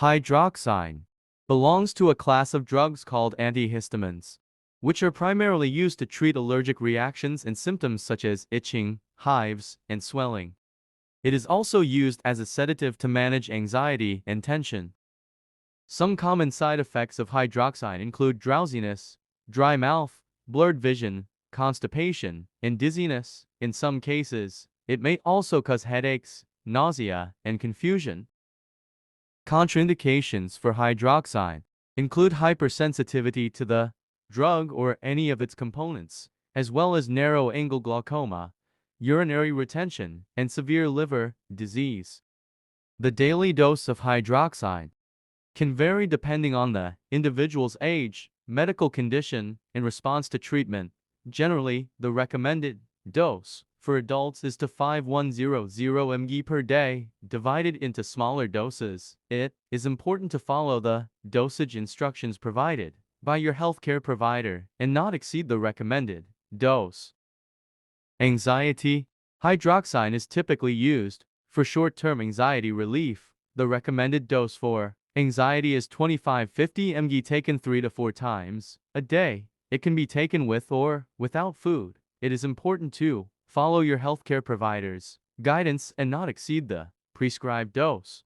Hydroxyzine belongs to a class of drugs called antihistamines, which are primarily used to treat allergic reactions and symptoms such as itching, hives, and swelling. It is also used as a sedative to manage anxiety and tension. Some common side effects of hydroxyzine include drowsiness, dry mouth, blurred vision, constipation, and dizziness. In some cases, it may also cause headaches, nausea, and confusion. Contraindications for hydroxyzine include hypersensitivity to the drug or any of its components, as well as narrow-angle glaucoma, urinary retention, and severe liver disease. The daily dose of hydroxyzine can vary depending on the individual's age, medical condition, and response to treatment. Generally, the recommended dose for adults is to 5100 mg per day, divided into smaller doses. It is important to follow the dosage instructions provided by your healthcare provider and not exceed the recommended dose. Anxiety. Hydroxyzine is typically used for short-term anxiety relief. The recommended dose for anxiety is 2550 mg taken 3 to 4 times a day. It can be taken with or without food. It is important to follow your healthcare provider's guidance and not exceed the prescribed dose.